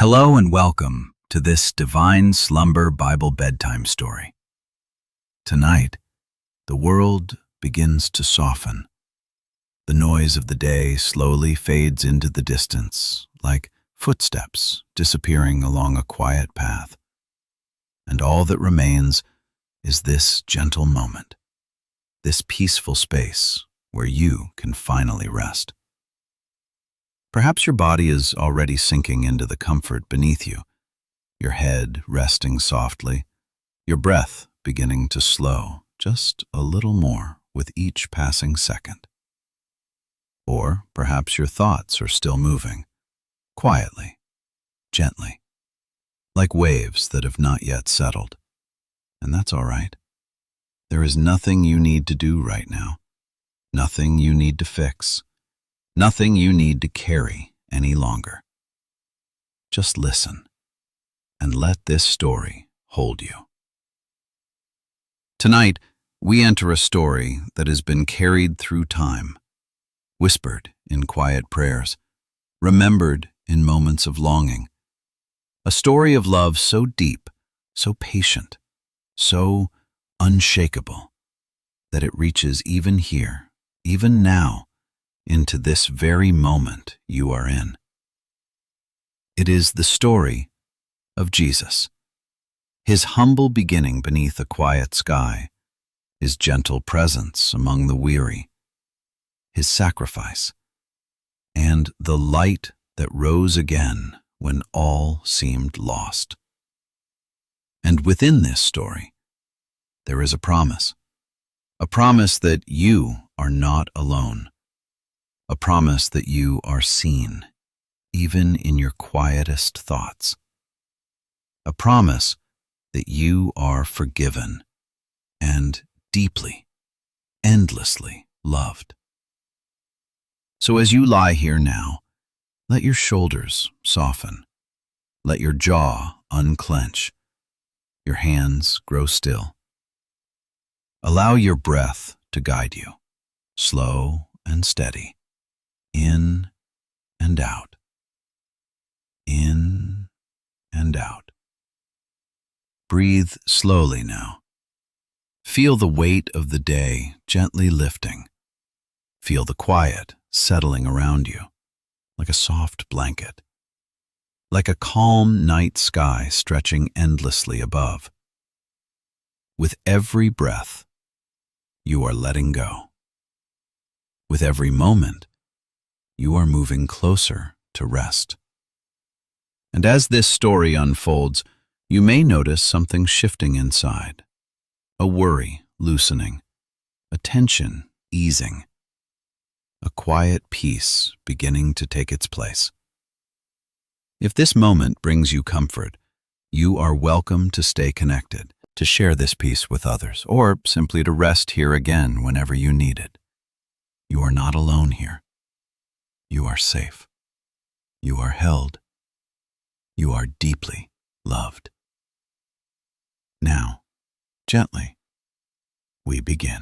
Hello and welcome to this Divine Slumber Bible bedtime story. Tonight, the world begins to soften. The noise of the day slowly fades into the distance, like footsteps disappearing along a quiet path. And all that remains is this gentle moment, this peaceful space where you can finally rest. Perhaps your body is already sinking into the comfort beneath you, your head resting softly, your breath beginning to slow just a little more with each passing second. Or perhaps your thoughts are still moving, quietly, gently, like waves that have not yet settled. And that's all right. There is nothing you need to do right now, nothing you need to fix, nothing you need to carry any longer. Just listen and let this story hold you. Tonight, we enter a story that has been carried through time, whispered in quiet prayers, remembered in moments of longing. A story of love so deep, so patient, so unshakable, that it reaches even here, even now, into this very moment you are in. It is the story of Jesus, his humble beginning beneath a quiet sky, his gentle presence among the weary, his sacrifice, and the light that rose again when all seemed lost. And within this story, there is a promise that you are not alone, a promise that you are seen, even in your quietest thoughts, a promise that you are forgiven and deeply, endlessly loved. So as you lie here now, let your shoulders soften, let your jaw unclench, your hands grow still. Allow your breath to guide you, slow and steady, in and out, in and out. Breathe slowly now. Feel the weight of the day gently lifting. Feel the quiet settling around you, like a soft blanket, like a calm night sky stretching endlessly above. With every breath, you are letting go. With every moment, you are moving closer to rest. And as this story unfolds, you may notice something shifting inside, a worry loosening, a tension easing, a quiet peace beginning to take its place. If this moment brings you comfort, you are welcome to stay connected, to share this peace with others, or simply to rest here again whenever you need it. You are not alone here. You are safe. You are held. You are deeply loved. Now, gently, we begin.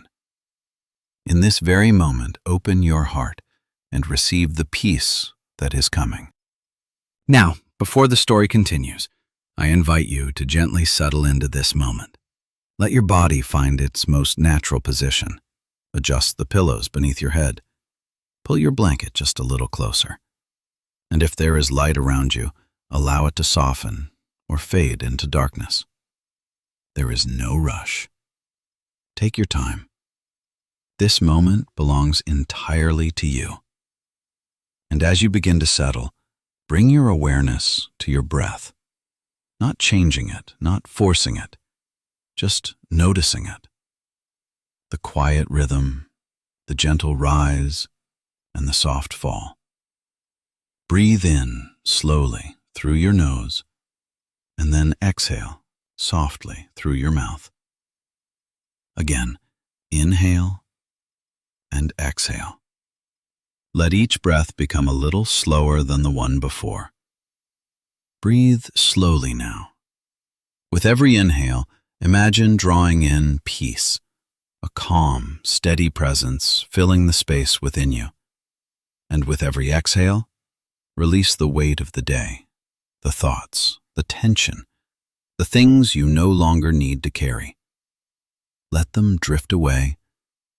In this very moment, open your heart and receive the peace that is coming. Now, before the story continues, I invite you to gently settle into this moment. Let your body find its most natural position. Adjust the pillows beneath your head. Pull your blanket just a little closer. And if there is light around you, allow it to soften or fade into darkness. There is no rush. Take your time. This moment belongs entirely to you. And as you begin to settle, bring your awareness to your breath, not changing it, not forcing it, just noticing it. The quiet rhythm, the gentle rise, and the soft fall. Breathe in slowly through your nose, and then exhale softly through your mouth. Again, inhale and exhale. Let each breath become a little slower than the one before. Breathe slowly now. With every inhale, imagine drawing in peace, a calm, steady presence filling the space within you. And with every exhale, release the weight of the day, the thoughts, the tension, the things you no longer need to carry. Let them drift away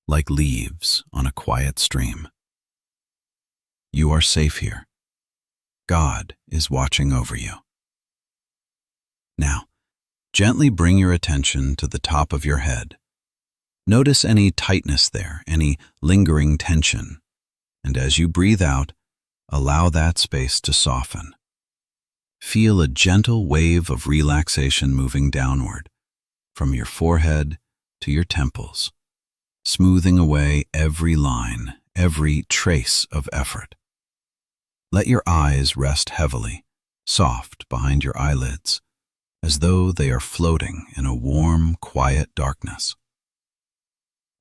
like leaves on a quiet stream. You are safe here. God is watching over you. Now, gently bring your attention to the top of your head. Notice any tightness there, any lingering tension, and as you breathe out, allow that space to soften. Feel a gentle wave of relaxation moving downward, from your forehead to your temples, smoothing away every line, every trace of effort. Let your eyes rest heavily, soft behind your eyelids, as though they are floating in a warm, quiet darkness.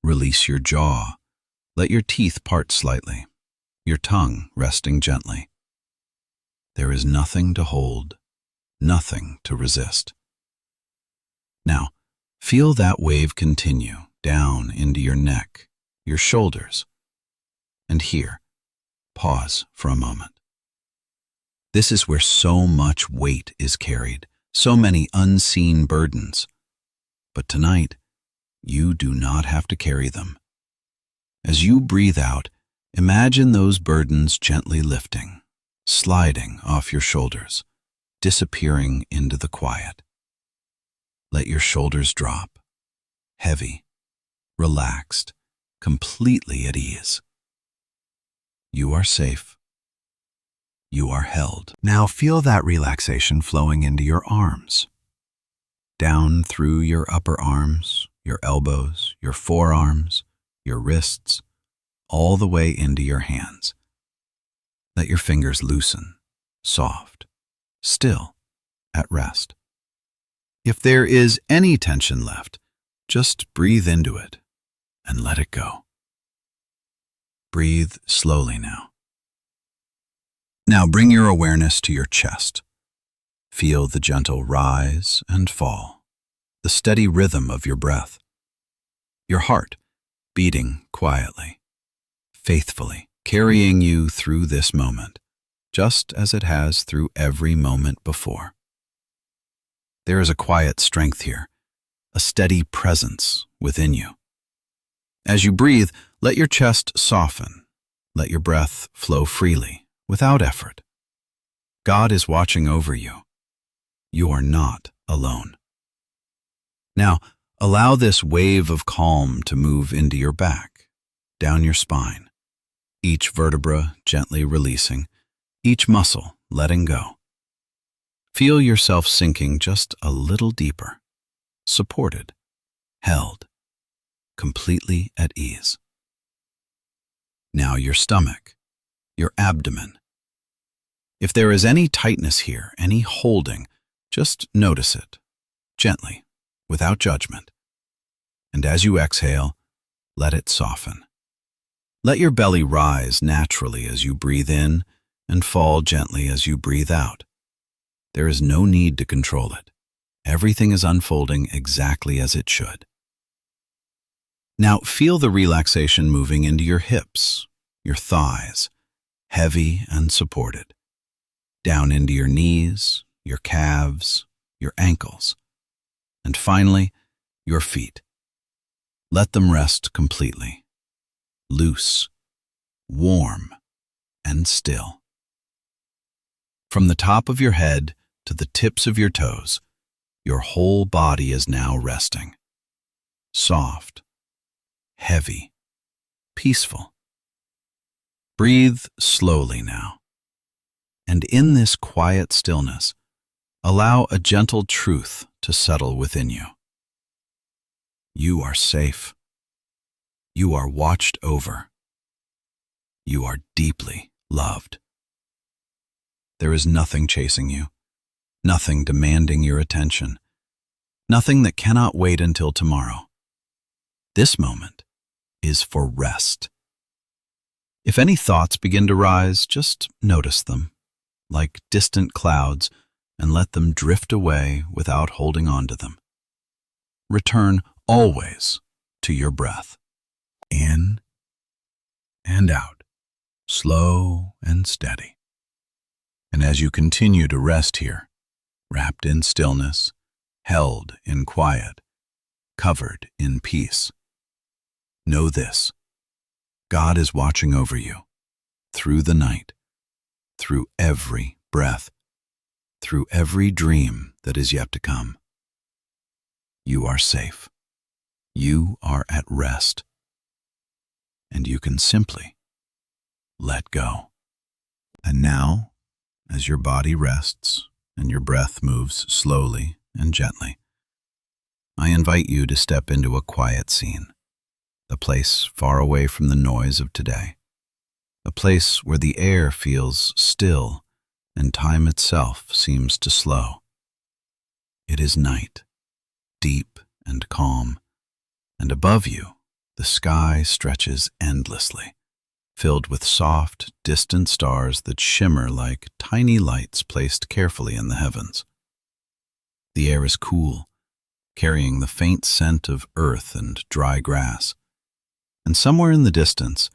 Release your jaw. Let your teeth part slightly, your tongue resting gently. There is nothing to hold, nothing to resist. Now, feel that wave continue down into your neck, your shoulders. And here, pause for a moment. This is where so much weight is carried, so many unseen burdens. But tonight, you do not have to carry them. As you breathe out, imagine those burdens gently lifting, sliding off your shoulders, disappearing into the quiet. Let your shoulders drop, heavy, relaxed, completely at ease. You are safe. You are held. Now feel that relaxation flowing into your arms, down through your upper arms, your elbows, your forearms, your wrists, all the way into your hands. Let your fingers loosen, soft, still, at rest. If there is any tension left, just breathe into it and let it go. Breathe slowly now. Now bring your awareness to your chest. Feel the gentle rise and fall, the steady rhythm of your breath. Your heart beating quietly, faithfully, carrying you through this moment, just as it has through every moment before. There is a quiet strength here, a steady presence within you. As you breathe, let your chest soften. Let your breath flow freely, without effort. God is watching over you. You are not alone. Now, allow this wave of calm to move into your back, down your spine, each vertebra gently releasing, each muscle letting go. Feel yourself sinking just a little deeper, supported, held, completely at ease. Now your stomach, your abdomen. If there is any tightness here, any holding, just notice it, gently, without judgment. And as you exhale, let it soften. Let your belly rise naturally as you breathe in and fall gently as you breathe out. There is no need to control it. Everything is unfolding exactly as it should. Now feel the relaxation moving into your hips, your thighs, heavy and supported, down into your knees, your calves, your ankles, and finally, your feet. Let them rest completely, loose, warm, and still. From the top of your head to the tips of your toes, your whole body is now resting. Soft, heavy, peaceful. Breathe slowly now. And in this quiet stillness, allow a gentle truth to settle within you. You are safe. You are watched over. You are deeply loved. There is nothing chasing you, nothing demanding your attention, nothing that cannot wait until tomorrow. This moment is for rest. If any thoughts begin to rise, just notice them, like distant clouds, and let them drift away without holding on to them. Return always to your breath. In and out, slow and steady. And as you continue to rest here, wrapped in stillness, held in quiet, covered in peace, know this: God is watching over you, through the night, through every breath, through every dream that is yet to come. You are safe. You are at rest. And you can simply let go. And now, as your body rests and your breath moves slowly and gently, I invite you to step into a quiet scene, a place far away from the noise of today, a place where the air feels still and time itself seems to slow. It is night, deep and calm, and above you, the sky stretches endlessly, filled with soft, distant stars that shimmer like tiny lights placed carefully in the heavens. The air is cool, carrying the faint scent of earth and dry grass, and somewhere in the distance,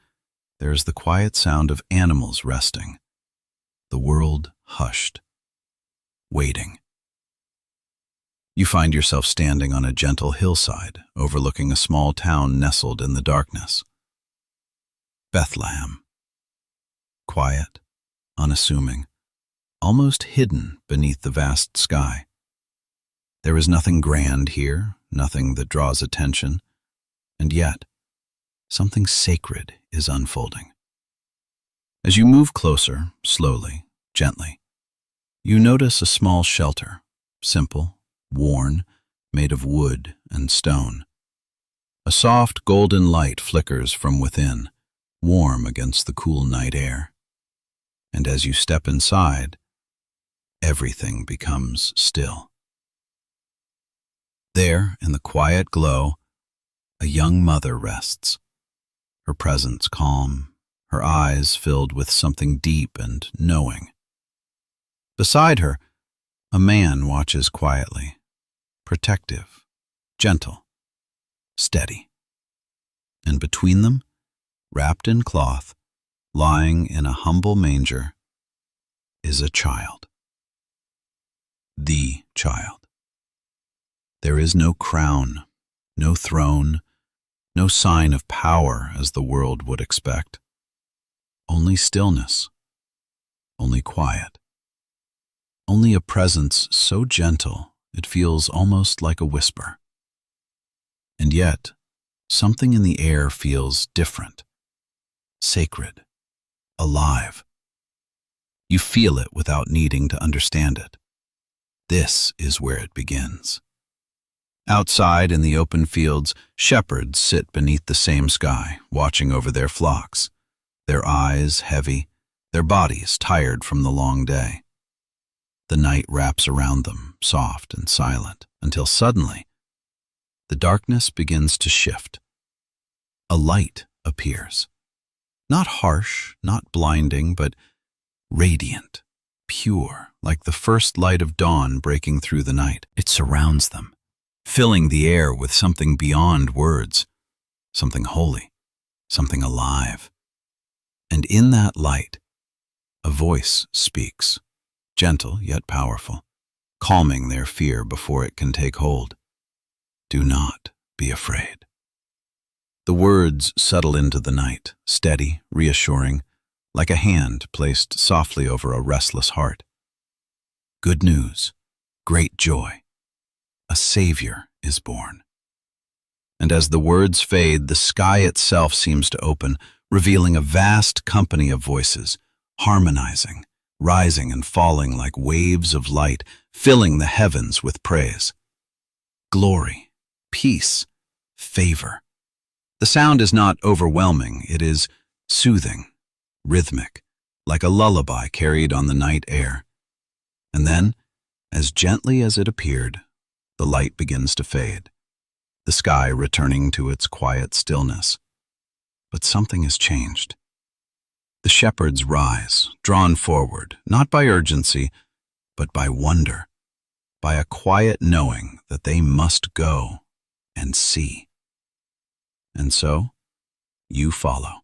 there is the quiet sound of animals resting, the world hushed, waiting. You find yourself standing on a gentle hillside overlooking a small town nestled in the darkness. Bethlehem. Quiet, unassuming, almost hidden beneath the vast sky. There is nothing grand here, nothing that draws attention, and yet, something sacred is unfolding. As you move closer, slowly, gently, you notice a small shelter, simple, worn, made of wood and stone. A soft golden light flickers from within, warm against the cool night air. And as you step inside, everything becomes still. There, in the quiet glow, a young mother rests, her presence calm, her eyes filled with something deep and knowing. Beside her, a man watches quietly, protective, gentle, steady. And between them, wrapped in cloth, lying in a humble manger, is a child. The child. There is no crown, no throne, no sign of power as the world would expect. Only stillness, only quiet, only a presence so gentle it feels almost like a whisper. And yet, something in the air feels different, sacred, alive. You feel it without needing to understand it. This is where it begins. Outside in the open fields, shepherds sit beneath the same sky, watching over their flocks, their eyes heavy, their bodies tired from the long day. The night wraps around them, soft and silent, until suddenly, the darkness begins to shift. A light appears. Not harsh, not blinding, but radiant, pure, like the first light of dawn breaking through the night. It surrounds them, filling the air with something beyond words, something holy, something alive. And in that light, a voice speaks, gentle yet powerful, calming their fear before it can take hold. Do not be afraid. The words settle into the night, steady, reassuring, like a hand placed softly over a restless heart. Good news, great joy. A Savior is born. And as the words fade, the sky itself seems to open, revealing a vast company of voices, harmonizing, rising and falling like waves of light, filling the heavens with praise. Glory, peace, favor. The sound is not overwhelming, it is soothing, rhythmic, like a lullaby carried on the night air. And then, as gently as it appeared, the light begins to fade, the sky returning to its quiet stillness. But something has changed. The shepherds rise, drawn forward, not by urgency, but by wonder, by a quiet knowing that they must go and see. And so, you follow.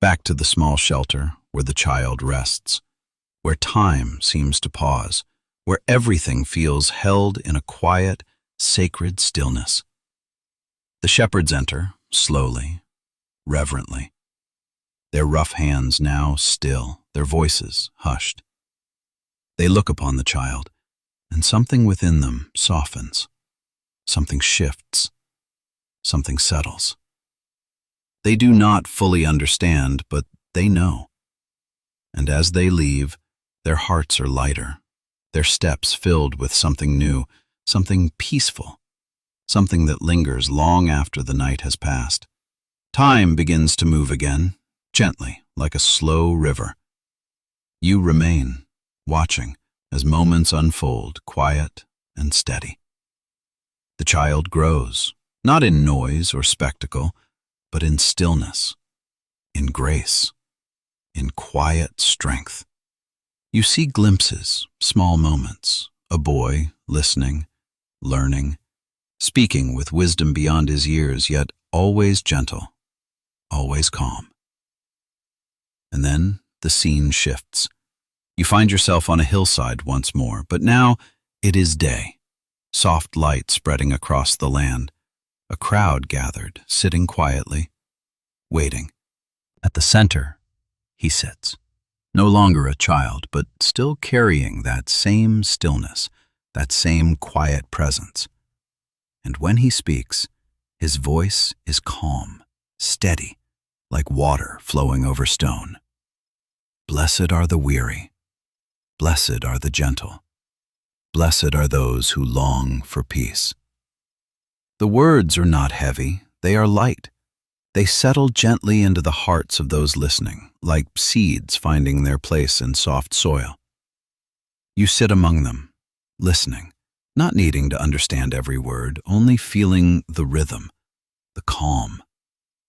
Back to the small shelter where the child rests, where time seems to pause, where everything feels held in a quiet, sacred stillness. The shepherds enter, slowly, reverently, their rough hands now still, their voices hushed. They look upon the child, and something within them softens, something shifts, something settles. They do not fully understand, but they know. And as they leave, their hearts are lighter, their steps filled with something new, something peaceful, something that lingers long after the night has passed. Time begins to move again, gently, like a slow river. You remain, watching, as moments unfold, quiet and steady. The child grows, not in noise or spectacle, but in stillness, in grace, in quiet strength. You see glimpses, small moments, a boy listening, learning, speaking with wisdom beyond his years, yet always gentle, always calm. And then the scene shifts. You find yourself on a hillside once more, but now it is day, soft light spreading across the land, a crowd gathered, sitting quietly, waiting. At the center, he sits, no longer a child, but still carrying that same stillness, that same quiet presence. And when he speaks, his voice is calm, steady, like water flowing over stone. Blessed are the weary, blessed are the gentle, blessed are those who long for peace. The words are not heavy, they are light. They settle gently into the hearts of those listening, like seeds finding their place in soft soil. You sit among them, listening, not needing to understand every word, only feeling the rhythm, the calm,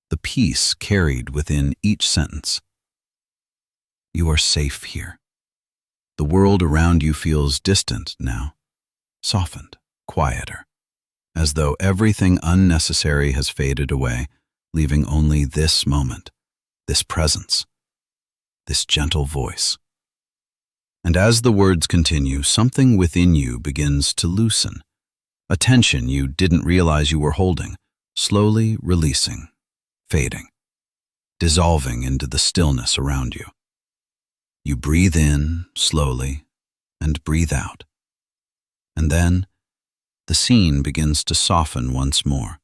the peace carried within each sentence. You are safe here. The world around you feels distant now, softened, quieter, as though everything unnecessary has faded away, leaving only this moment, this presence, this gentle voice. And as the words continue, something within you begins to loosen, a tension you didn't realize you were holding, slowly releasing, fading, dissolving into the stillness around you. You breathe in slowly and breathe out. And then the scene begins to soften once more,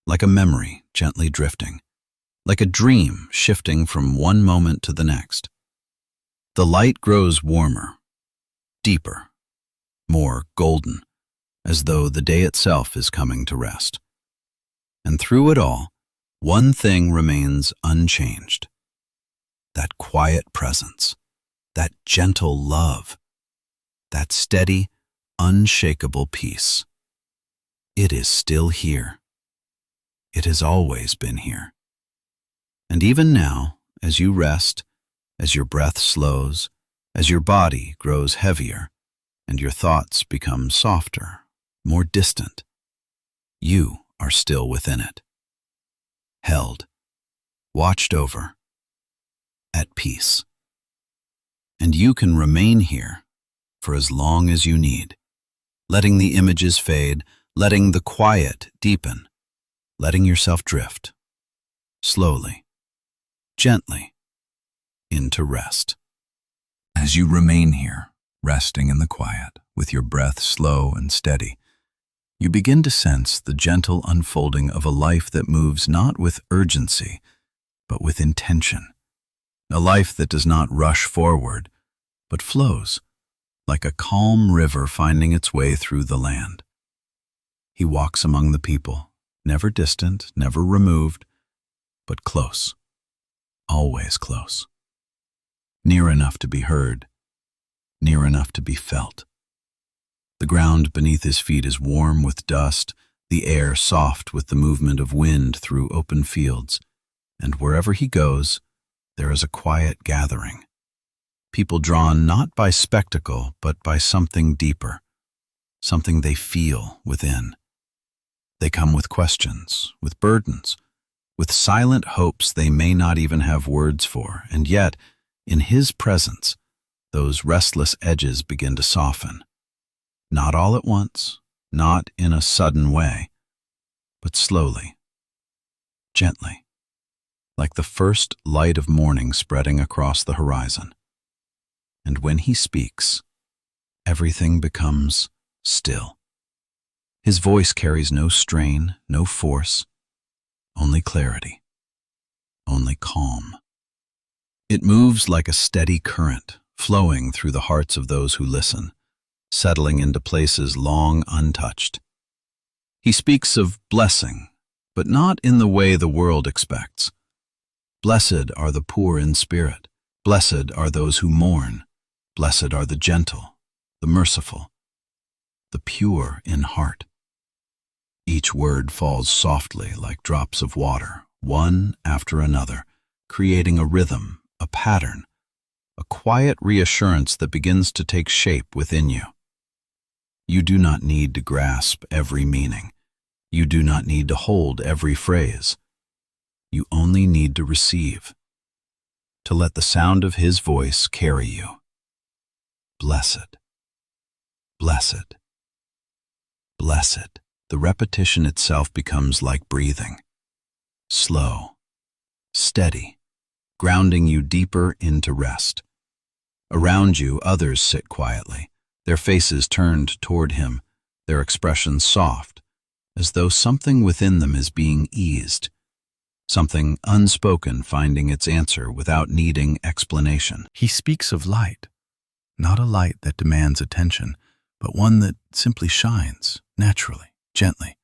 like a memory gently drifting, like a dream shifting from one moment to the next. The light grows warmer, deeper, more golden, as though the day itself is coming to rest. And through it all, one thing remains unchanged: that quiet presence, that gentle love, that steady, unshakable peace. It is still here. It has always been here. And even now, as you rest, as your breath slows, as your body grows heavier, and your thoughts become softer, more distant, you are still within it, held, watched over, at peace. And you can remain here for as long as you need, letting the images fade, letting the quiet deepen, letting yourself drift, slowly, gently, into rest. As you remain here, resting in the quiet, with your breath slow and steady, you begin to sense the gentle unfolding of a life that moves not with urgency, but with intention. A life that does not rush forward, but flows, like a calm river finding its way through the land. He walks among the people, never distant, never removed, but close, always close. Near enough to be heard, near enough to be felt. The ground beneath his feet is warm with dust, the air soft with the movement of wind through open fields, and wherever he goes, there is a quiet gathering. People drawn not by spectacle, but by something deeper, something they feel within. They come with questions, with burdens, with silent hopes they may not even have words for, and yet, in his presence, those restless edges begin to soften. Not all at once, not in a sudden way, but slowly, gently, like the first light of morning spreading across the horizon. And when he speaks, everything becomes still. His voice carries no strain, no force, only clarity, only calm. It moves like a steady current, flowing through the hearts of those who listen, settling into places long untouched. He speaks of blessing, but not in the way the world expects. Blessed are the poor in spirit. Blessed are those who mourn. Blessed are the gentle, the merciful, the pure in heart. Each word falls softly like drops of water, one after another, creating a rhythm, a pattern, a quiet reassurance that begins to take shape within you. You do not need to grasp every meaning. You do not need to hold every phrase. You only need to receive, to let the sound of his voice carry you. Blessed, blessed, blessed. The repetition itself becomes like breathing, slow, steady, grounding you deeper into rest. Around you, others sit quietly, their faces turned toward him, their expressions soft, as though something within them is being eased, something unspoken finding its answer without needing explanation. He speaks of light, not a light that demands attention, but one that simply shines, naturally, gently,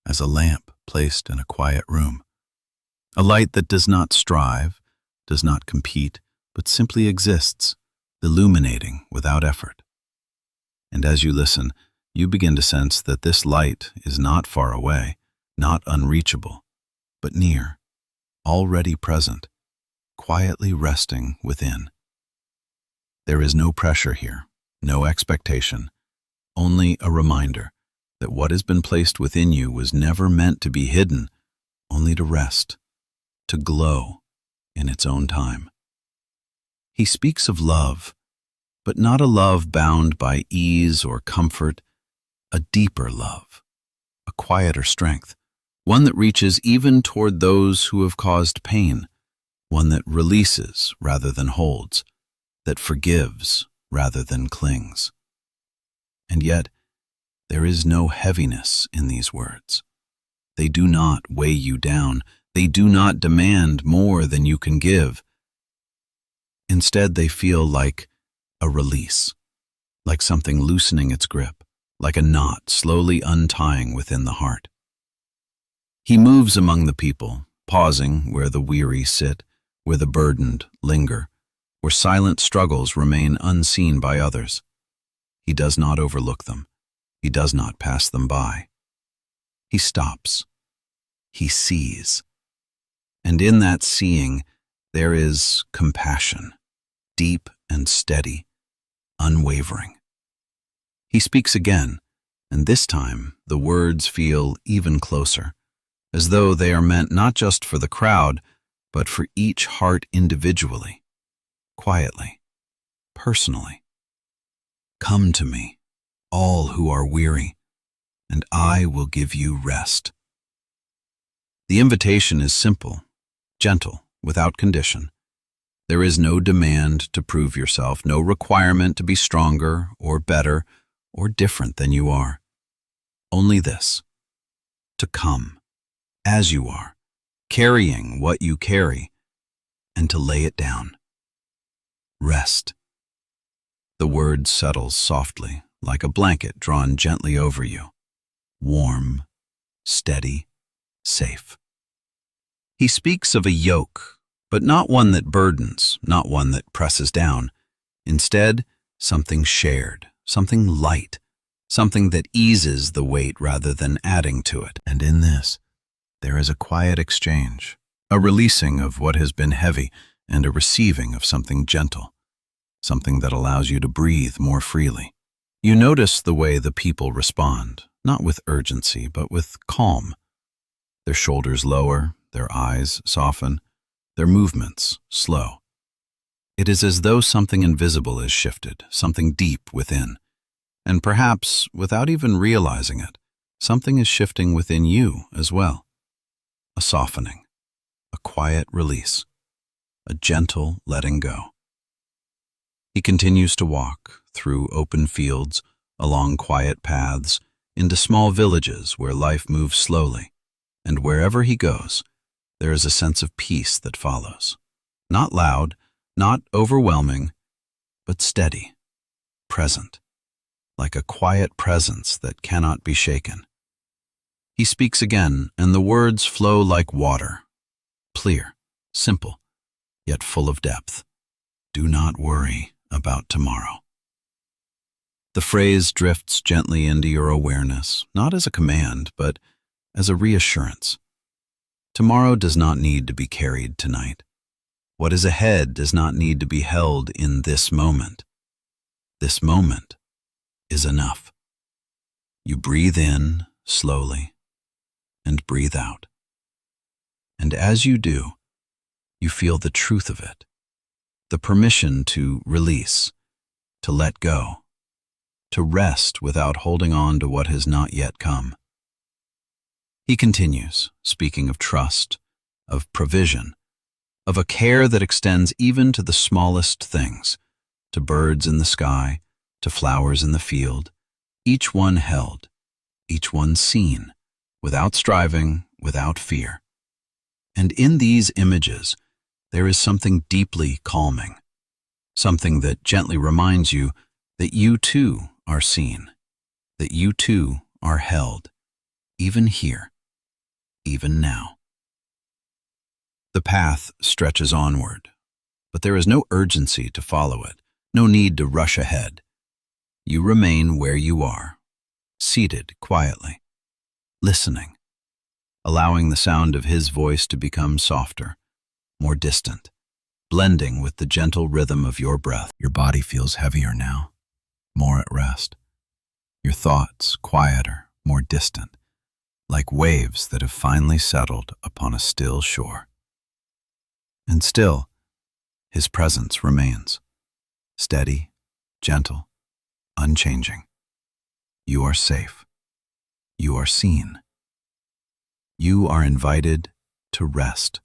as a lamp placed in a quiet room. A light that does not strive, does not compete, but simply exists, illuminating without effort. And as you listen, you begin to sense that this light is not far away, not unreachable, but near, already present, quietly resting within. There is no pressure here, no expectation, only a reminder that what has been placed within you was never meant to be hidden, only to rest, to glow in its own time. He speaks of love, but not a love bound by ease or comfort, a deeper love, a quieter strength, one that reaches even toward those who have caused pain, one that releases rather than holds, that forgives rather than clings. And yet, there is no heaviness in these words. They do not weigh you down. They do not demand more than you can give. Instead, they feel like a release, like something loosening its grip, like a knot slowly untying within the heart. He moves among the people, pausing where the weary sit, where the burdened linger, where silent struggles remain unseen by others. He does not overlook them. He does not pass them by. He stops. He sees. And in that seeing, there is compassion, deep and steady, unwavering. He speaks again, and this time the words feel even closer, as though they are meant not just for the crowd, but for each heart individually, quietly, personally. Come to me, all who are weary, and I will give you rest. The invitation is simple, gentle, without condition. There is no demand to prove yourself, no requirement to be stronger or better or different than you are. Only this, to come as you are, carrying what you carry, and to lay it down. Rest. The word settles softly, like a blanket drawn gently over you. Warm, steady, safe. He speaks of a yoke, but not one that burdens, not one that presses down. Instead, something shared, something light, something that eases the weight rather than adding to it. And in this, there is a quiet exchange, a releasing of what has been heavy and a receiving of something gentle, something that allows you to breathe more freely. You notice the way the people respond, not with urgency, but with calm. Their shoulders lower, their eyes soften, their movements slow. It is as though something invisible is shifted, something deep within. And perhaps, without even realizing it, something is shifting within you as well. A softening, a quiet release, a gentle letting go. He continues to walk through open fields, along quiet paths, into small villages where life moves slowly, and wherever he goes, there is a sense of peace that follows. Not loud, not overwhelming, but steady, present, like a quiet presence that cannot be shaken. He speaks again, and the words flow like water, clear, simple, yet full of depth. Do not worry about tomorrow. The phrase drifts gently into your awareness, not as a command, but as a reassurance. Tomorrow does not need to be carried tonight. What is ahead does not need to be held in this moment. This moment is enough. You breathe in slowly and breathe out. And as you do, you feel the truth of it, the permission to release, to let go, to rest without holding on to what has not yet come. He continues, speaking of trust, of provision, of a care that extends even to the smallest things, to birds in the sky, to flowers in the field, each one held, each one seen, without striving, without fear. And in these images, there is something deeply calming, something that gently reminds you that you too are seen, that you too are held, even here, even now. The path stretches onward, but there is no urgency to follow it, no need to rush ahead. You remain where you are, seated quietly, listening, allowing the sound of his voice to become softer, more distant, blending with the gentle rhythm of your breath. Your body feels heavier now, more at rest. Your thoughts quieter, more distant, like waves that have finally settled upon a still shore. And still, his presence remains, steady, gentle, unchanging. You are safe. You are seen. You are invited to rest.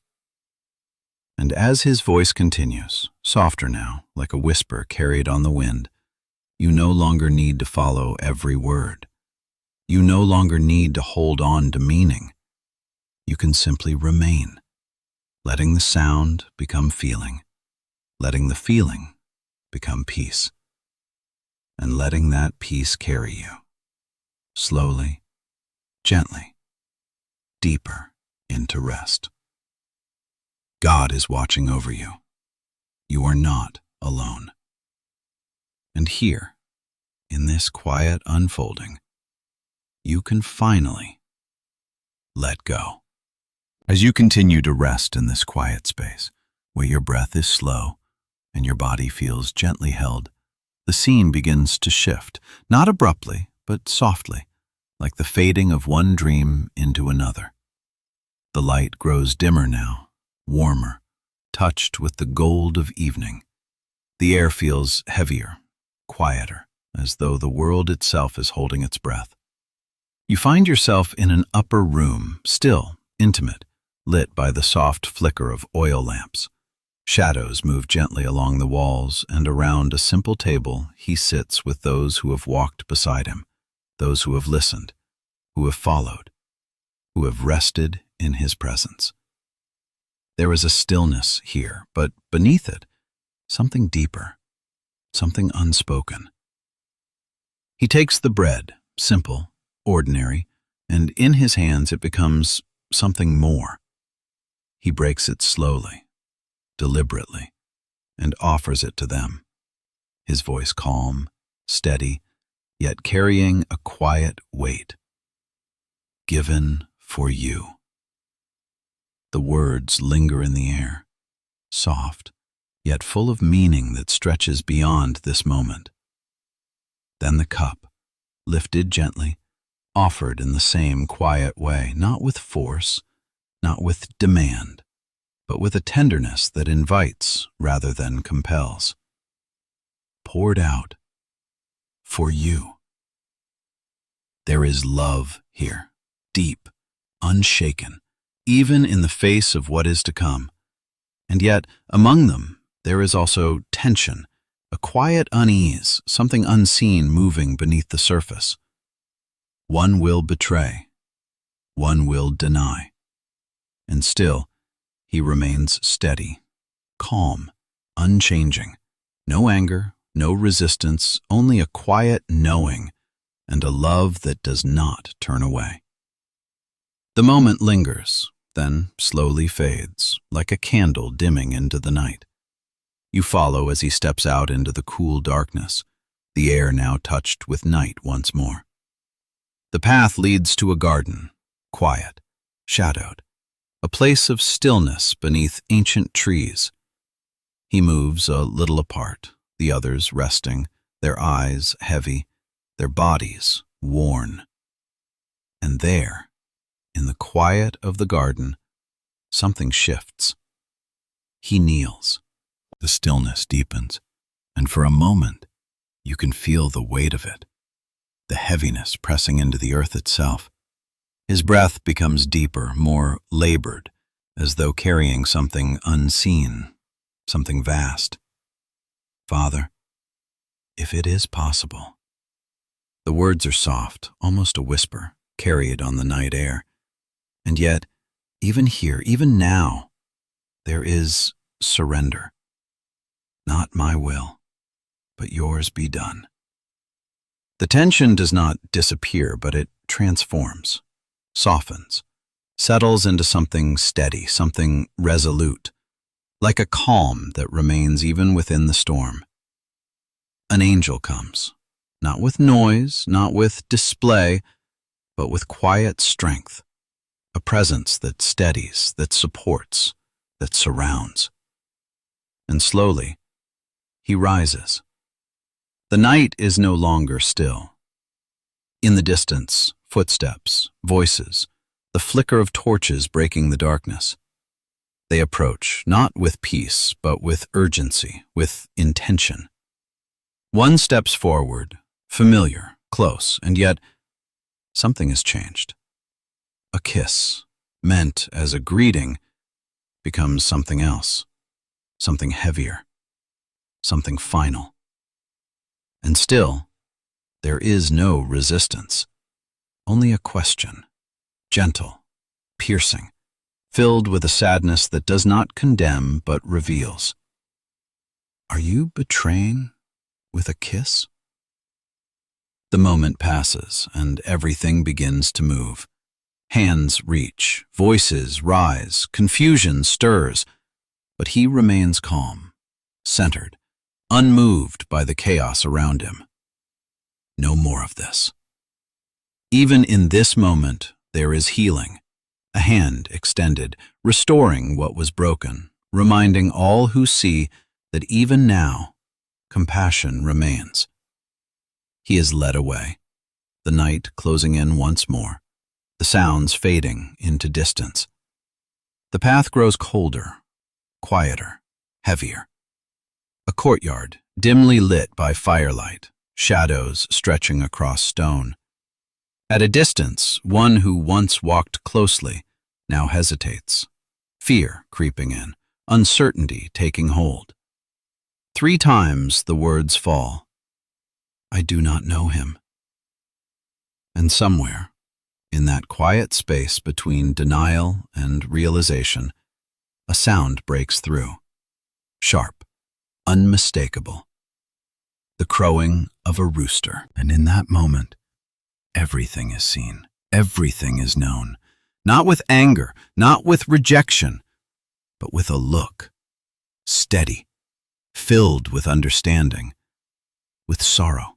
And as his voice continues, softer now, like a whisper carried on the wind, you no longer need to follow every word. You no longer need to hold on to meaning. You can simply remain, letting the sound become feeling, letting the feeling become peace, and letting that peace carry you, slowly, gently, deeper into rest. God is watching over you. You are not alone. And here, in this quiet unfolding, you can finally let go. As you continue to rest in this quiet space, where your breath is slow and your body feels gently held, the scene begins to shift, not abruptly, but softly, like the fading of one dream into another. The light grows dimmer now, warmer, touched with the gold of evening. The air feels heavier, quieter, as though the world itself is holding its breath. You find yourself in an upper room, still, intimate, lit by the soft flicker of oil lamps. Shadows move gently along the walls, and around a simple table he sits with those who have walked beside him, those who have listened, who have followed, who have rested in his presence. There is a stillness here, but beneath it, something deeper, something unspoken. He takes the bread, simple, ordinary, and in his hands it becomes something more. He breaks it slowly, deliberately, and offers it to them, his voice calm, steady, yet carrying a quiet weight. Given for you. The words linger in the air, soft, yet full of meaning that stretches beyond this moment. Then the cup, lifted gently, offered in the same quiet way, not with force, not with demand, but with a tenderness that invites rather than compels. Poured out for you. There is love here, deep, unshaken, even in the face of what is to come. And yet, among them, there is also tension, a quiet unease, something unseen moving beneath the surface. One will betray, one will deny. And still, he remains steady, calm, unchanging. No anger, no resistance, only a quiet knowing and a love that does not turn away. The moment lingers, then slowly fades, like a candle dimming into the night. You follow as he steps out into the cool darkness, the air now touched with night once more. The path leads to a garden, quiet, shadowed, a place of stillness beneath ancient trees. He moves a little apart, the others resting, their eyes heavy, their bodies worn. And there, in the quiet of the garden, something shifts. He kneels. The stillness deepens, and for a moment, you can feel the weight of it, the heaviness pressing into the earth itself. His breath becomes deeper, more labored, as though carrying something unseen, something vast. Father, if it is possible. The words are soft, almost a whisper, carried on the night air. And yet, even here, even now, there is surrender. Not my will, but yours be done. The tension does not disappear, but it transforms, softens, settles into something steady, something resolute, like a calm that remains even within the storm. An angel comes, not with noise, not with display, but with quiet strength, a presence that steadies, that supports, that surrounds. And slowly, he rises. The night is no longer still. In the distance, footsteps, voices, the flicker of torches breaking the darkness. They approach, not with peace, but with urgency, with intention. One steps forward, familiar, close, and yet something has changed. A kiss, meant as a greeting, becomes something else, something heavier, something final. And still, there is no resistance, only a question, gentle, piercing, filled with a sadness that does not condemn but reveals. Are you betraying with a kiss? The moment passes, and everything begins to move. Hands reach, voices rise, confusion stirs, but he remains calm, centered, unmoved by the chaos around him. No more of this. Even in this moment, there is healing, a hand extended, restoring what was broken, reminding all who see that even now, compassion remains. He is led away, the night closing in once more, the sounds fading into distance. The path grows colder, quieter, heavier. A courtyard, dimly lit by firelight, shadows stretching across stone. At a distance, one who once walked closely now hesitates, fear creeping in, uncertainty taking hold. 3 times the words fall. I do not know him. And somewhere, in that quiet space between denial and realization, a sound breaks through, sharp, unmistakable. The crowing of a rooster, and in that moment, everything is seen, everything is known, not with anger, not with rejection, but with a look, steady, filled with understanding, with sorrow,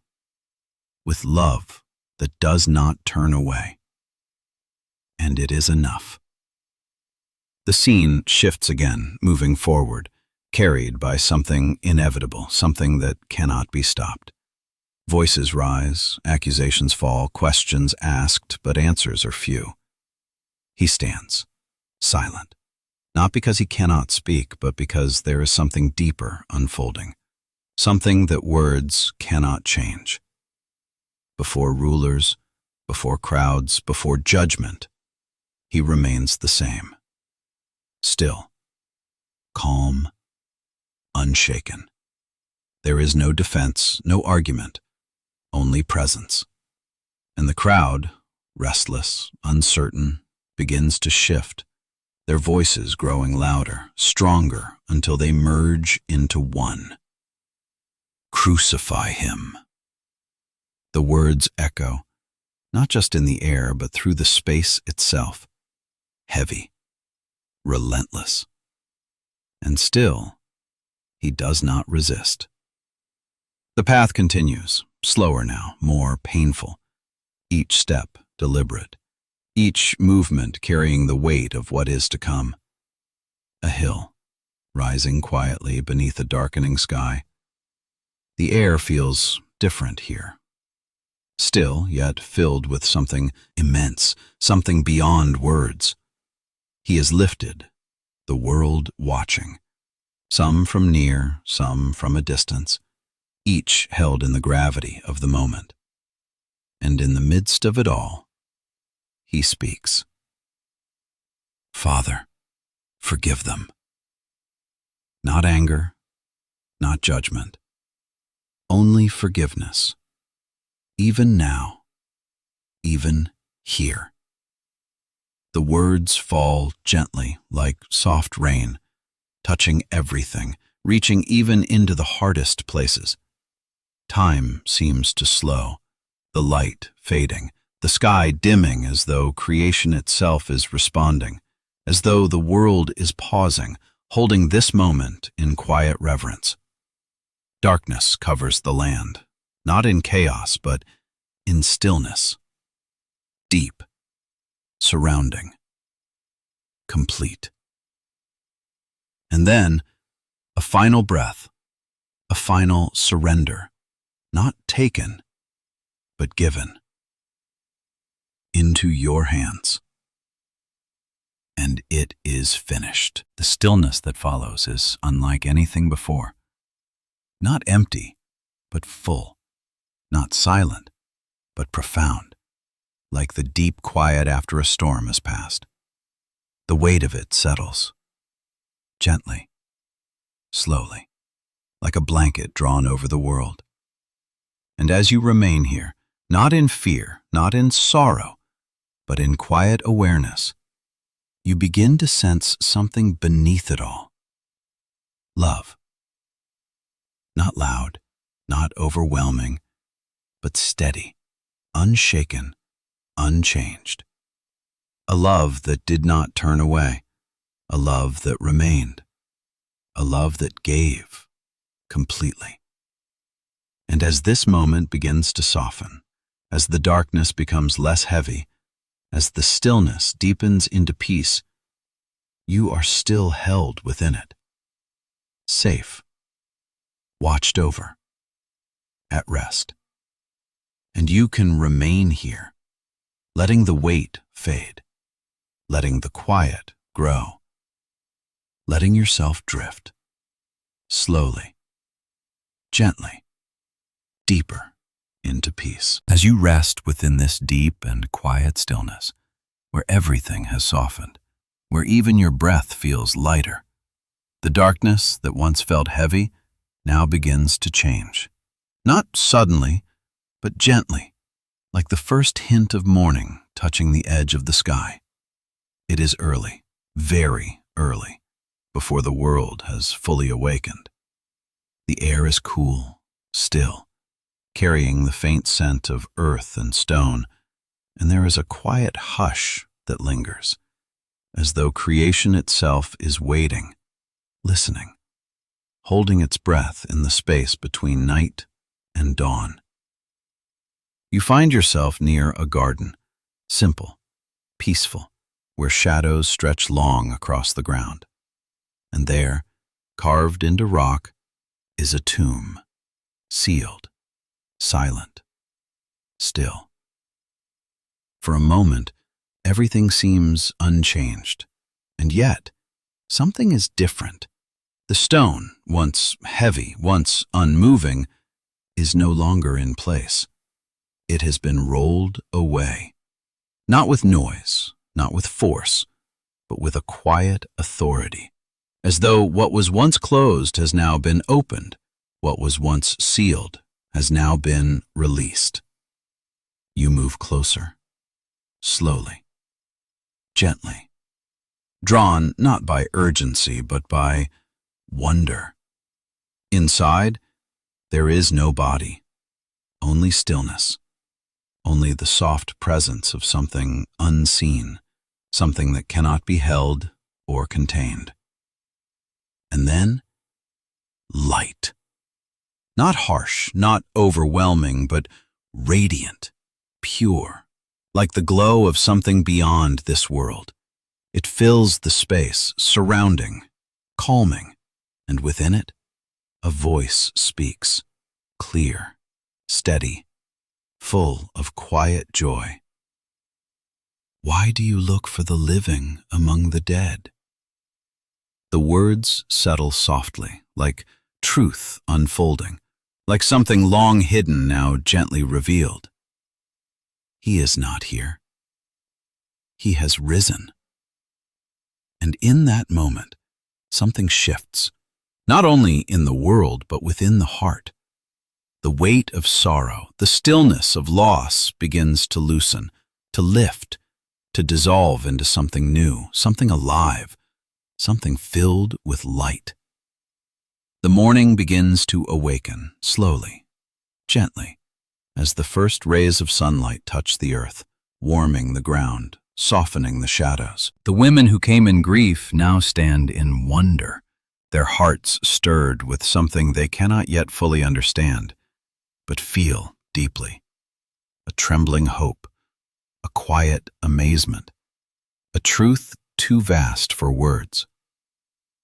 with love that does not turn away. And it is enough. The scene shifts again, moving forward, carried by something inevitable, something that cannot be stopped. Voices rise, accusations fall, questions asked, but answers are few. He stands, silent, not because he cannot speak, but because there is something deeper unfolding, something that words cannot change. Before rulers, before crowds, before judgment, he remains the same. Still, calm, unshaken. There is no defense, no argument, only presence. And the crowd, restless, uncertain, begins to shift, their voices growing louder, stronger, until they merge into one. Crucify him. The words echo, not just in the air, but through the space itself, heavy, relentless. And still, he does not resist. The path continues, slower now, more painful, each step deliberate, each movement carrying the weight of what is to come. A hill, rising quietly beneath a darkening sky. The air feels different here. Still, yet filled with something immense, something beyond words. He is lifted, the world watching, some from near, some from a distance, each held in the gravity of the moment. And in the midst of it all, he speaks. Father, forgive them. Not anger, not judgment, only forgiveness. Even now, even here. The words fall gently like soft rain, touching everything, reaching even into the hardest places. Time seems to slow, the light fading, the sky dimming as though creation itself is responding, as though the world is pausing, holding this moment in quiet reverence. Darkness covers the land, not in chaos, but in stillness. Deep, surrounding, complete. And then, a final breath, a final surrender, not taken, but given. Into your hands. And it is finished. The stillness that follows is unlike anything before. Not empty, but full. Not silent, but profound, like the deep quiet after a storm has passed. The weight of it settles, gently, slowly, like a blanket drawn over the world. And as you remain here, not in fear, not in sorrow, but in quiet awareness, you begin to sense something beneath it all. Love. Not loud, not overwhelming, but steady, unshaken, unchanged. A love that did not turn away, a love that remained, a love that gave completely. And as this moment begins to soften, as the darkness becomes less heavy, as the stillness deepens into peace, you are still held within it, safe, watched over, at rest. And you can remain here, letting the weight fade, letting the quiet grow, letting yourself drift, slowly, gently, deeper into peace. As you rest within this deep and quiet stillness, where everything has softened, where even your breath feels lighter, the darkness that once felt heavy now begins to change. Not suddenly, but gently, like the first hint of morning touching the edge of the sky. It is early, very early, before the world has fully awakened. The air is cool, still, carrying the faint scent of earth and stone, and there is a quiet hush that lingers, as though creation itself is waiting, listening, holding its breath in the space between night and dawn. You find yourself near a garden, simple, peaceful, where shadows stretch long across the ground. And there, carved into rock, is a tomb, sealed, silent, still. For a moment, everything seems unchanged, and yet, something is different. The stone, once heavy, once unmoving, is no longer in place. It has been rolled away. Not with noise, not with force, but with a quiet authority, as though what was once closed has now been opened, what was once sealed has now been released. You move closer, slowly, gently, drawn not by urgency but by wonder. Inside, there is no body, only stillness, only the soft presence of something unseen, something that cannot be held or contained. And then, light. Not harsh, not overwhelming, but radiant, pure, like the glow of something beyond this world. It fills the space, surrounding, calming, and within it, a voice speaks, clear, steady, full of quiet joy. Why do you look for the living among the dead? The words settle softly, like truth unfolding, like something long hidden now gently revealed. He is not here. He has risen. And in that moment, something shifts, not only in the world, but within the heart. The weight of sorrow, the stillness of loss begins to loosen, to lift, to dissolve into something new, something alive, something filled with light. The morning begins to awaken, slowly, gently, as the first rays of sunlight touch the earth, warming the ground, softening the shadows. The women who came in grief now stand in wonder, their hearts stirred with something they cannot yet fully understand, but feel deeply. A trembling hope, a quiet amazement, a truth too vast for words.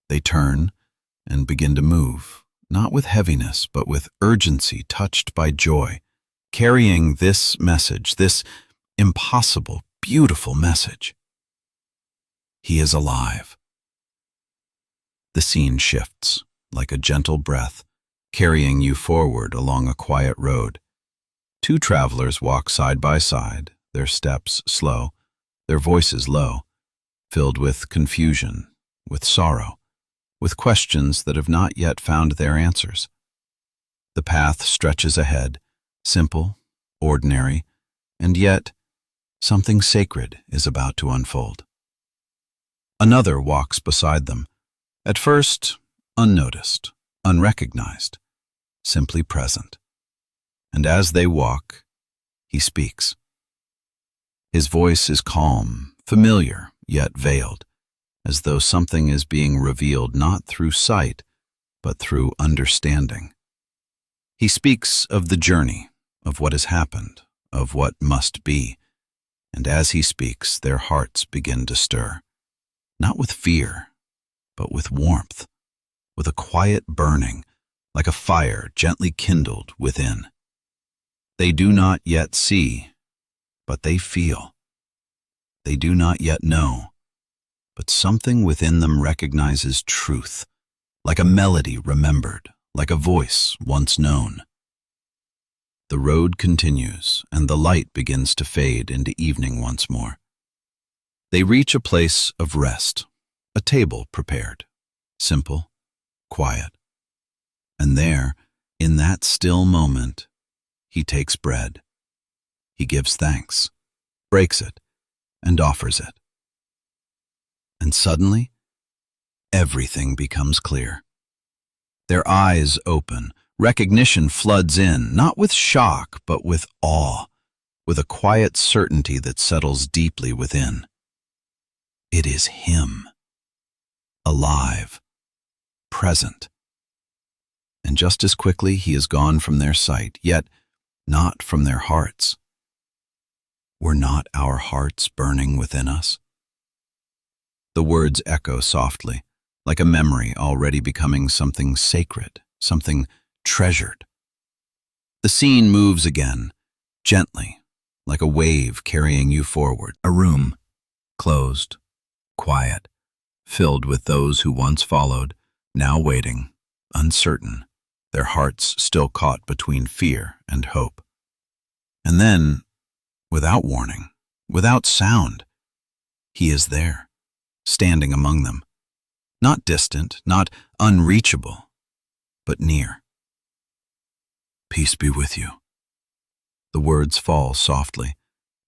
They turn and begin to move, not with heaviness, but with urgency touched by joy, carrying this message, this impossible, beautiful message. He is alive. The scene shifts, like a gentle breath, carrying you forward along a quiet road. Two travelers walk side by side, their steps slow, their voices low, filled with confusion, with sorrow, with questions that have not yet found their answers. The path stretches ahead, simple, ordinary, and yet something sacred is about to unfold. Another walks beside them, at first unnoticed, unrecognized, simply present. And as they walk, he speaks. His voice is calm, familiar, yet veiled, as though something is being revealed not through sight, but through understanding. He speaks of the journey, of what has happened, of what must be, and as he speaks, their hearts begin to stir, not with fear, but with warmth, with a quiet burning, like a fire gently kindled within. They do not yet see, but they feel. They do not yet know, but something within them recognizes truth, like a melody remembered, like a voice once known. The road continues, and the light begins to fade into evening once more. They reach a place of rest, a table prepared, simple, quiet. And there, in that still moment, he takes bread. He gives thanks, breaks it, and offers it. And suddenly, everything becomes clear. Their eyes open, recognition floods in, not with shock, but with awe, with a quiet certainty that settles deeply within. It is him, alive, present. And just as quickly he is gone from their sight, yet not from their hearts. Were not our hearts burning within us? The words echo softly, like a memory already becoming something sacred, something treasured. The scene moves again, gently, like a wave carrying you forward. A room, closed, quiet, filled with those who once followed, now waiting, uncertain, their hearts still caught between fear and hope. And then, without warning, without sound, he is there, standing among them, not distant, not unreachable, but near. Peace be with you. The words fall softly,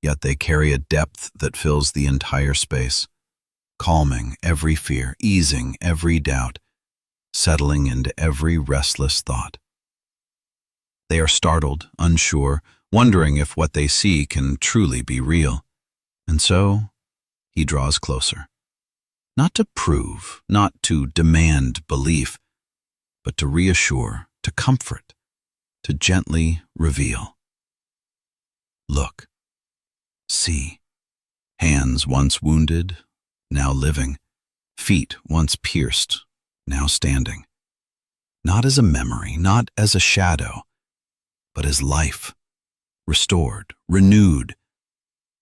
yet they carry a depth that fills the entire space, calming every fear, easing every doubt, settling into every restless thought. They are startled, unsure, wondering if what they see can truly be real. And so, he draws closer. Not to prove, not to demand belief, but to reassure, to comfort, to gently reveal. Look. See. Hands once wounded, now living. Feet once pierced, now standing. Not as a memory, not as a shadow, but as life, restored, renewed,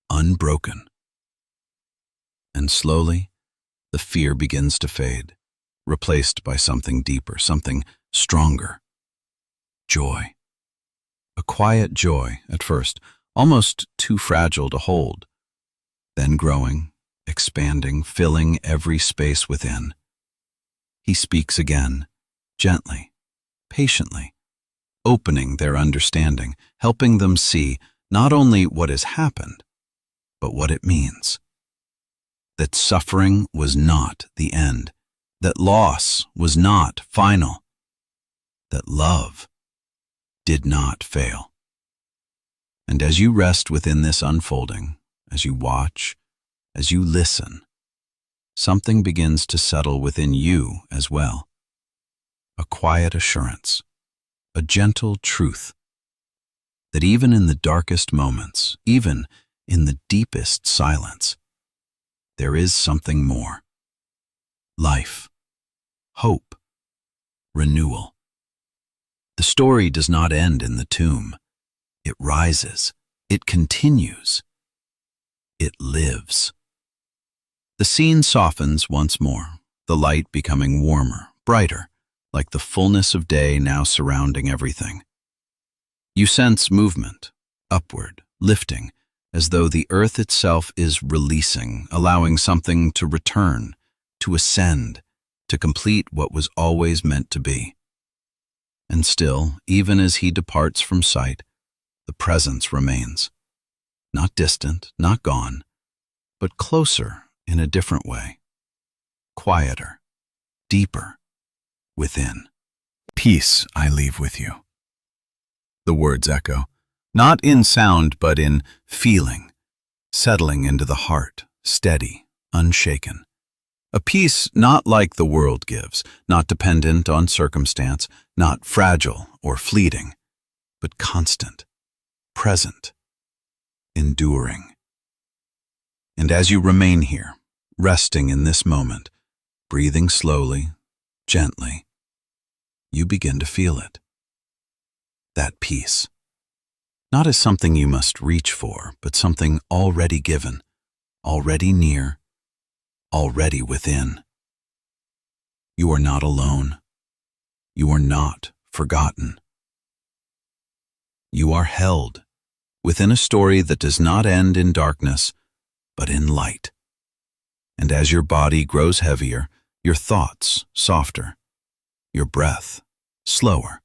unbroken. And slowly, the fear begins to fade, replaced by something deeper, something stronger. Joy. A quiet joy at first, almost too fragile to hold, then growing, expanding, filling every space within. He speaks again, gently, patiently, opening their understanding, helping them see not only what has happened, but what it means. That suffering was not the end, that loss was not final, that love did not fail. And as you rest within this unfolding, as you watch, as you listen, something begins to settle within you as well. A quiet assurance, a gentle truth, that even in the darkest moments, even in the deepest silence, there is something more. Life, hope, renewal. The story does not end in the tomb. It rises, it continues, it lives. The scene softens once more, the light becoming warmer, brighter, like the fullness of day now surrounding everything. You sense movement, upward, lifting, as though the earth itself is releasing, allowing something to return, to ascend, to complete what was always meant to be. And still, even as he departs from sight, the presence remains. Not distant, not gone, but closer in a different way. Quieter, deeper, within. Peace I leave with you. The words echo, not in sound but in feeling, settling into the heart, steady, unshaken. A peace not like the world gives, not dependent on circumstance, not fragile or fleeting, but constant, present, enduring. And as you remain here, resting in this moment, breathing slowly, gently, you begin to feel it. That peace. Not as something you must reach for, but something already given, already near, already within. You are not alone. You are not forgotten. You are held within a story that does not end in darkness, but in light. And as your body grows heavier, your thoughts softer, your breath slower,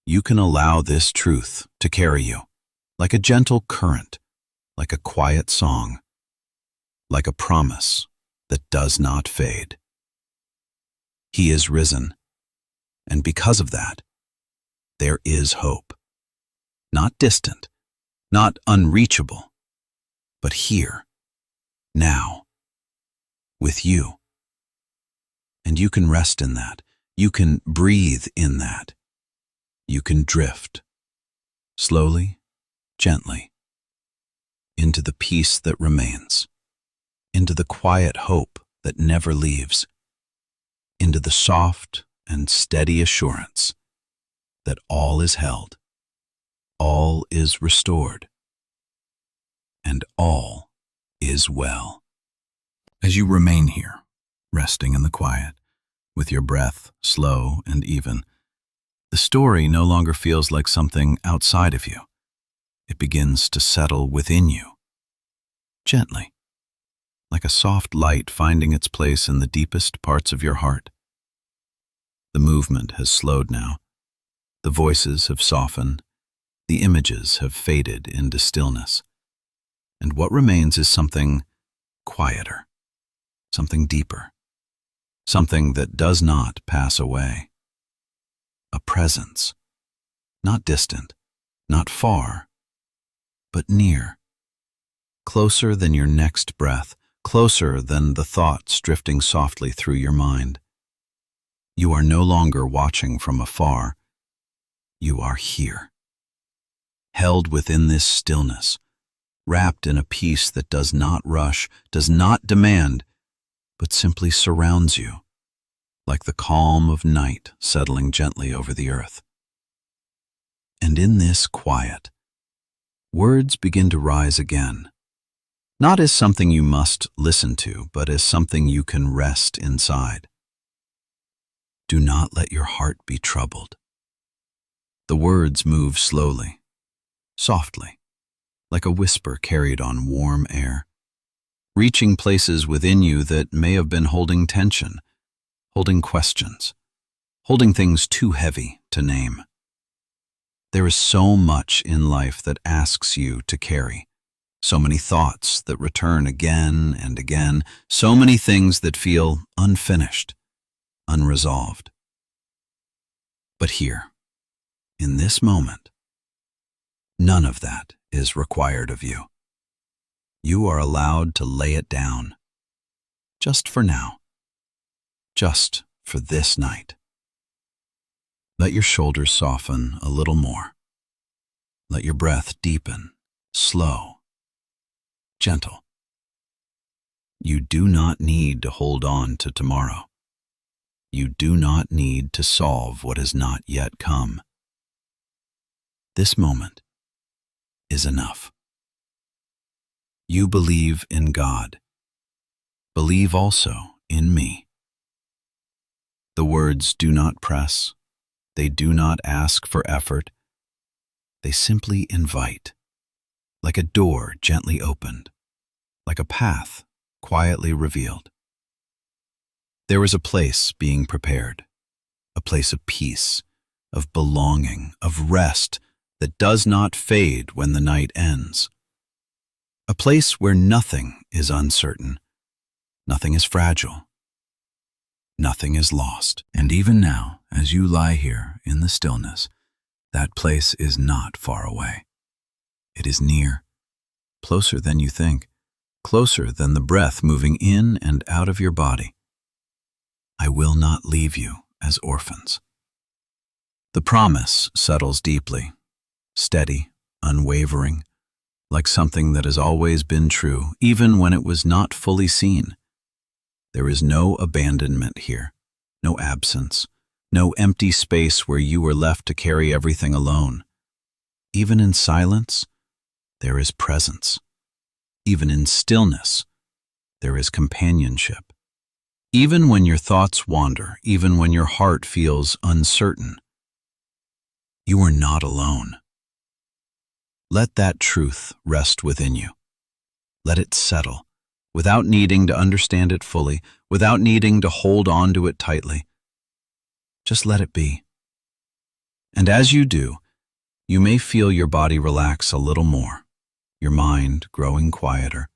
you can allow this truth to carry you, like a gentle current, like a quiet song, like a promise that does not fade. He is risen, and because of that, there is hope. Not distant, not unreachable, but here, now, with you. And you can rest in that. You can breathe in that. You can drift, slowly, gently, into the peace that remains, into the quiet hope that never leaves, into the soft and steady assurance that all is held, all is restored, and all is well. As you remain here, resting in the quiet, with your breath slow and even. The story no longer feels like something outside of you. It begins to settle within you, gently, like a soft light finding its place in the deepest parts of your heart. The movement has slowed now. The voices have softened. The images have faded into stillness. And what remains is something quieter, something deeper, something that does not pass away. A presence, not distant, not far, but near, closer than your next breath, closer than the thoughts drifting softly through your mind. You are no longer watching from afar. You are here, held within this stillness, wrapped in a peace that does not rush, does not demand, but simply surrounds you, like the calm of night settling gently over the earth. And in this quiet, words begin to rise again, not as something you must listen to, but as something you can rest inside. Do not let your heart be troubled. The words move slowly, softly, like a whisper carried on warm air, reaching places within you that may have been holding tension, holding questions, holding things too heavy to name. There is so much in life that asks you to carry, so many thoughts that return again and again, so many things that feel unfinished, unresolved. But here, in this moment, none of that is required of you. You are allowed to lay it down, just for now, just for this night. Let your shoulders soften a little more. Let your breath deepen, slow, gentle. You do not need to hold on to tomorrow. You do not need to solve what has not yet come. This moment is enough. You believe in God. Believe also in me. The words do not press. They do not ask for effort. They simply invite, like a door gently opened, like a path quietly revealed. There is a place being prepared, a place of peace, of belonging, of rest that does not fade when the night ends. A place where nothing is uncertain, nothing is fragile, nothing is lost. And even now, as you lie here in the stillness, that place is not far away. It is near, closer than you think, closer than the breath moving in and out of your body. I will not leave you as orphans. The promise settles deeply, steady, unwavering, like something that has always been true, even when it was not fully seen. There is no abandonment here, no absence, no empty space where you were left to carry everything alone. Even in silence, there is presence. Even in stillness, there is companionship. Even when your thoughts wander, even when your heart feels uncertain, you are not alone. Let that truth rest within you. Let it settle, without needing to understand it fully, without needing to hold on to it tightly. Just let it be. And as you do, you may feel your body relax a little more, your mind growing quieter,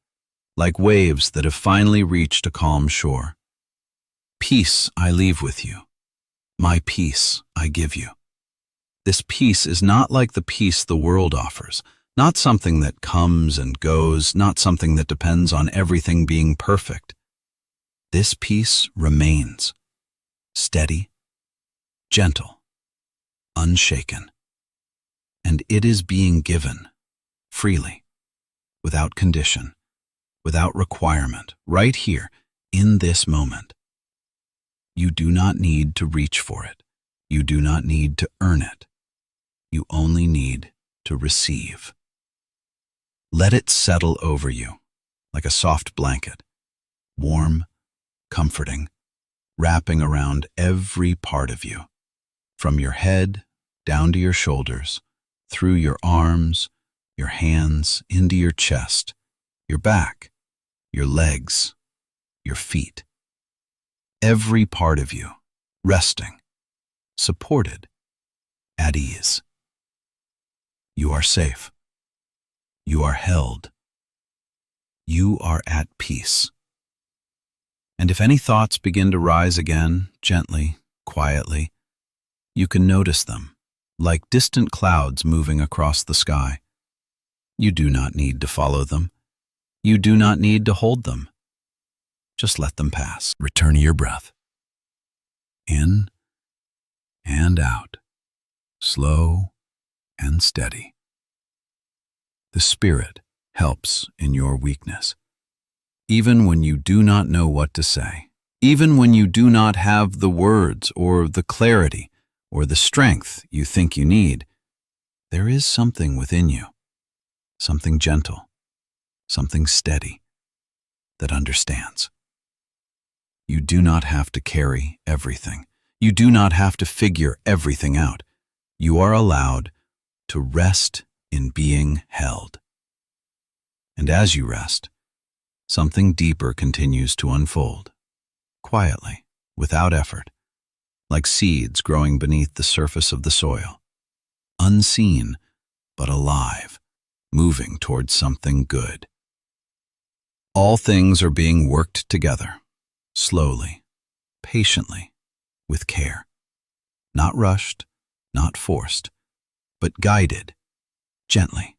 like waves that have finally reached a calm shore. Peace I leave with you. My peace I give you. This peace is not like the peace the world offers, not something that comes and goes, not something that depends on everything being perfect. This peace remains, steady, gentle, unshaken, and it is being given freely, without condition, without requirement, right here, in this moment. You do not need to reach for it. You do not need to earn it. You only need to receive. Let it settle over you like a soft blanket, warm, comforting, wrapping around every part of you, from your head down to your shoulders, through your arms, your hands, into your chest, your back, your legs, your feet. Every part of you, resting, supported, at ease. You are safe. You are held. You are at peace. And if any thoughts begin to rise again, gently, quietly, you can notice them, like distant clouds moving across the sky. You do not need to follow them. You do not need to hold them. Just let them pass. Return to your breath. In and out, slow and steady. The Spirit helps in your weakness. Even when you do not know what to say, even when you do not have the words or the clarity or the strength you think you need, there is something within you, something gentle, something steady, that understands. You do not have to carry everything. You do not have to figure everything out. You are allowed to rest in being held. And as you rest, something deeper continues to unfold, quietly, without effort, like seeds growing beneath the surface of the soil, unseen but alive, moving towards something good. All things are being worked together, slowly, patiently, with care. Not rushed, not forced, but guided, gently,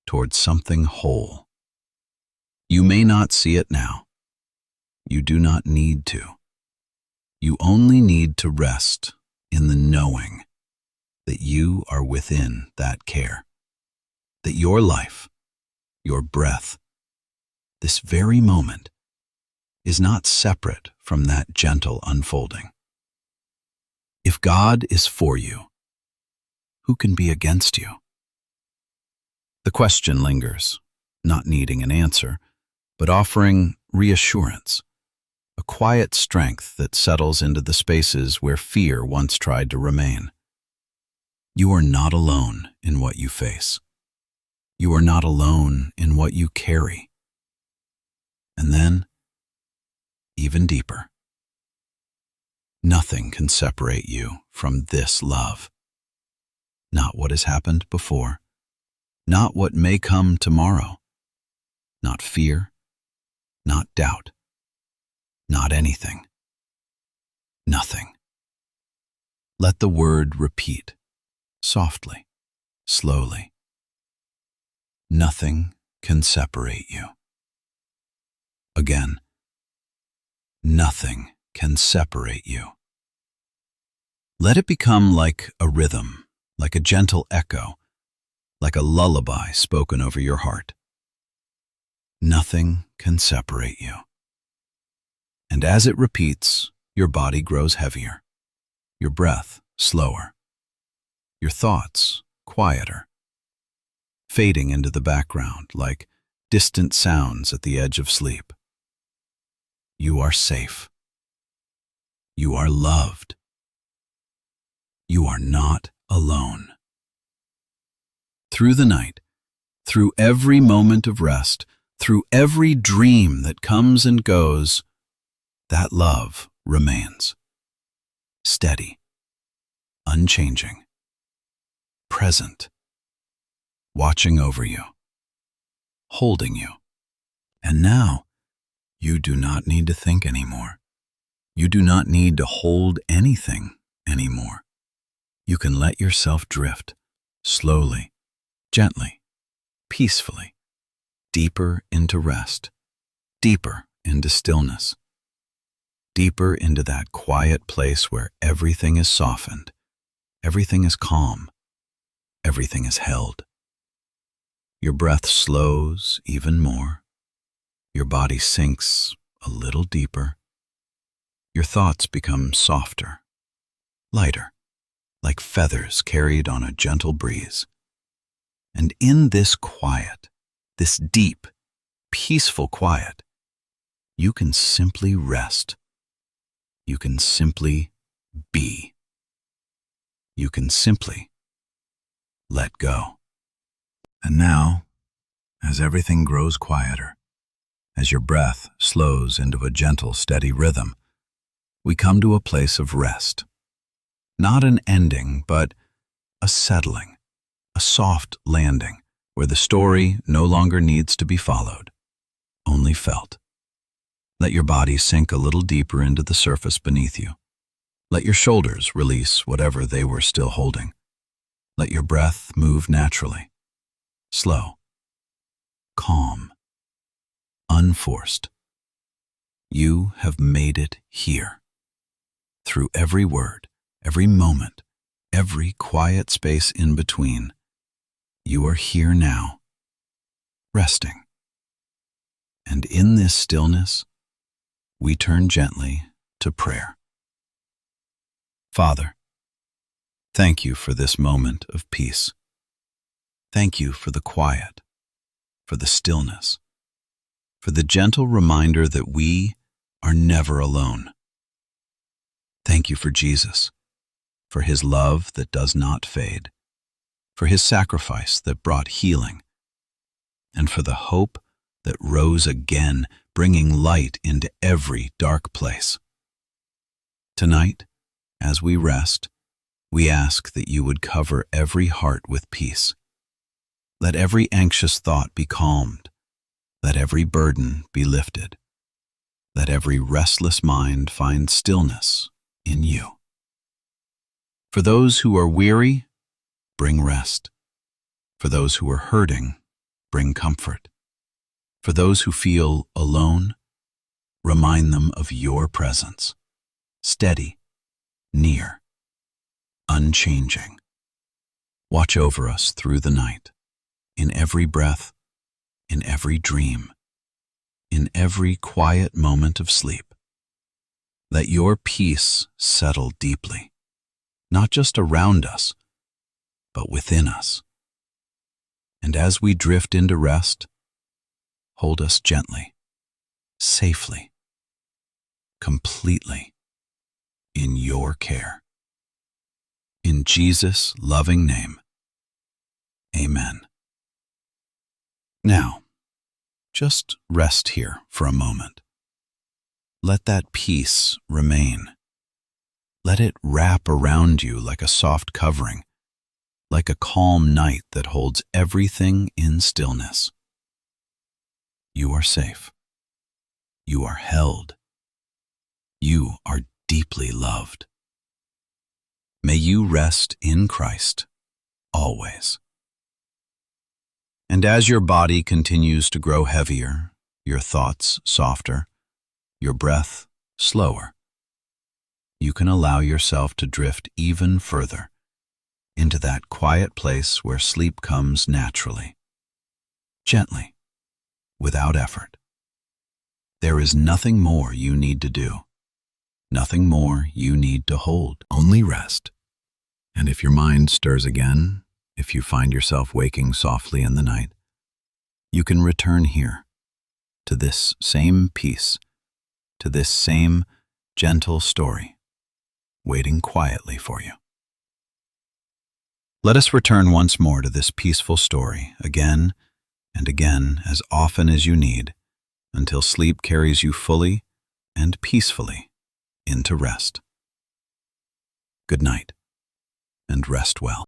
towards something whole. You may not see it now. You do not need to. You only need to rest in the knowing that you are within that care, that your life, your breath, this very moment, is not separate from that gentle unfolding. If God is for you, who can be against you? The question lingers, not needing an answer, but offering reassurance, a quiet strength that settles into the spaces where fear once tried to remain. You are not alone in what you face. You are not alone in what you carry. And then, even deeper, nothing can separate you from this love. Not what has happened before, not what may come tomorrow, not fear, not doubt, not anything, nothing. Let the word repeat, softly, slowly. Nothing can separate you. Again, nothing can separate you. Let it become like a rhythm, like a gentle echo, like a lullaby spoken over your heart. Nothing can separate you. And as it repeats, your body grows heavier, your breath slower, your thoughts quieter, fading into the background like distant sounds at the edge of sleep. You are safe. You are loved. You are not alone. Through the night, through every moment of rest, through every dream that comes and goes, that love remains. Steady, unchanging, present, watching over you, holding you. And now, you do not need to think anymore. You do not need to hold anything anymore. You can let yourself drift, slowly, gently, peacefully, deeper into rest, deeper into stillness, deeper into that quiet place where everything is softened, everything is calm, everything is held. Your breath slows even more. Your body sinks a little deeper. Your thoughts become softer, lighter, like feathers carried on a gentle breeze. And in this quiet, this deep, peaceful quiet, you can simply rest. You can simply be. You can simply let go. And now, as everything grows quieter, as your breath slows into a gentle, steady rhythm, we come to a place of rest. Not an ending, but a settling, a soft landing, where the story no longer needs to be followed, only felt. Let your body sink a little deeper into the surface beneath you. Let your shoulders release whatever they were still holding. Let your breath move naturally, slow, calm, unforced. You have made it here. Through every word, every moment, every quiet space in between, you are here now, resting. And in this stillness, we turn gently to prayer. Father, thank you for this moment of peace. Thank you for the quiet, for the stillness, for the gentle reminder that we are never alone. Thank you for Jesus, for his love that does not fade, for his sacrifice that brought healing, and for the hope that rose again, bringing light into every dark place. Tonight, as we rest, we ask that you would cover every heart with peace. Let every anxious thought be calmed. Let every burden be lifted. Let every restless mind find stillness in you. For those who are weary, bring rest. For those who are hurting, bring comfort. For those who feel alone, remind them of your presence, steady, near, unchanging. Watch over us through the night, in every breath, in every dream, in every quiet moment of sleep. Let your peace settle deeply, not just around us, but within us. And as we drift into rest, hold us gently, safely, completely in your care. In Jesus' loving name, amen. Now, just rest here for a moment. Let that peace remain. Let it wrap around you like a soft covering, like a calm night that holds everything in stillness. You are safe. You are held. You are deeply loved. May you rest in Christ always. And as your body continues to grow heavier, your thoughts softer, your breath slower, you can allow yourself to drift even further into that quiet place where sleep comes naturally, gently, without effort. There is nothing more you need to do, nothing more you need to hold, only rest. And if your mind stirs again, if you find yourself waking softly in the night, you can return here, to this same peace, to this same gentle story, waiting quietly for you. Let us return once more to this peaceful story, again and again, as often as you need, until sleep carries you fully and peacefully into rest. Good night, and rest well.